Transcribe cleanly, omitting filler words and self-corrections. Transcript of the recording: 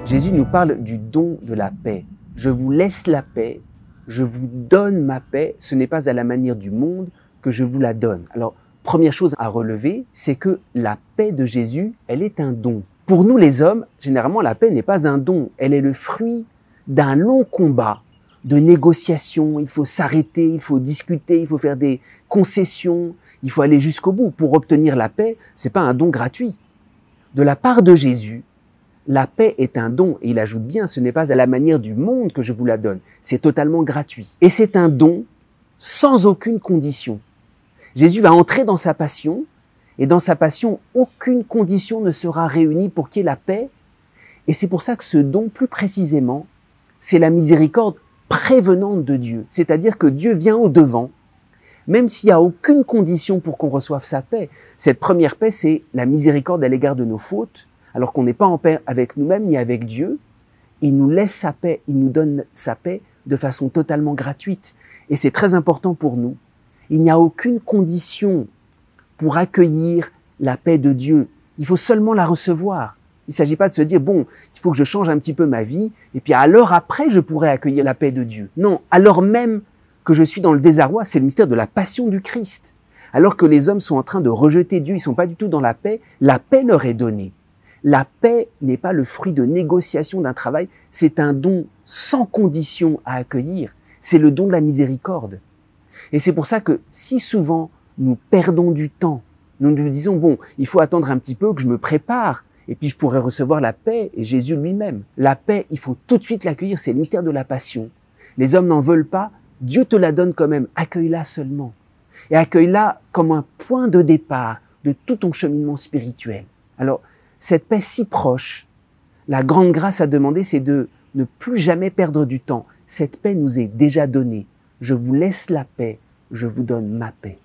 Jésus nous parle du don de la paix. Je vous laisse la paix, je vous donne ma paix, ce n'est pas à la manière du monde que je vous la donne. Alors, première chose à relever, c'est que la paix de Jésus, elle est un don. Pour nous les hommes, généralement, la paix n'est pas un don, elle est le fruit d'un long combat, de négociations, il faut s'arrêter, il faut discuter, il faut faire des concessions, il faut aller jusqu'au bout. Pour obtenir la paix, c'est pas un don gratuit. De la part de Jésus, la paix est un don, et il ajoute bien, ce n'est pas à la manière du monde que je vous la donne, c'est totalement gratuit. Et c'est un don sans aucune condition. Jésus va entrer dans sa passion, et dans sa passion, aucune condition ne sera réunie pour qu'il y ait la paix. Et c'est pour ça que ce don, plus précisément, c'est la miséricorde prévenante de Dieu. C'est-à-dire que Dieu vient au-devant, même s'il n'y a aucune condition pour qu'on reçoive sa paix. Cette première paix, c'est la miséricorde à l'égard de nos fautes, alors qu'on n'est pas en paix avec nous-mêmes ni avec Dieu. Il nous laisse sa paix, il nous donne sa paix de façon totalement gratuite. Et c'est très important pour nous. Il n'y a aucune condition pour accueillir la paix de Dieu. Il faut seulement la recevoir. Il ne s'agit pas de se dire, bon, il faut que je change un petit peu ma vie, et puis alors après, je pourrai accueillir la paix de Dieu. Non, alors même que je suis dans le désarroi, c'est le mystère de la passion du Christ. Alors que les hommes sont en train de rejeter Dieu, ils ne sont pas du tout dans la paix leur est donnée. La paix n'est pas le fruit de négociation d'un travail, c'est un don sans condition à accueillir. C'est le don de la miséricorde. Et c'est pour ça que si souvent nous perdons du temps, nous nous disons, bon, il faut attendre un petit peu que je me prépare, et puis je pourrai recevoir la paix, et Jésus lui-même. La paix, il faut tout de suite l'accueillir, c'est le mystère de la passion. Les hommes n'en veulent pas, Dieu te la donne quand même, accueille-la seulement. Et accueille-la comme un point de départ de tout ton cheminement spirituel. Alors, cette paix si proche, la grande grâce à demander, c'est de ne plus jamais perdre du temps. Cette paix nous est déjà donnée. Je vous laisse la paix, je vous donne ma paix.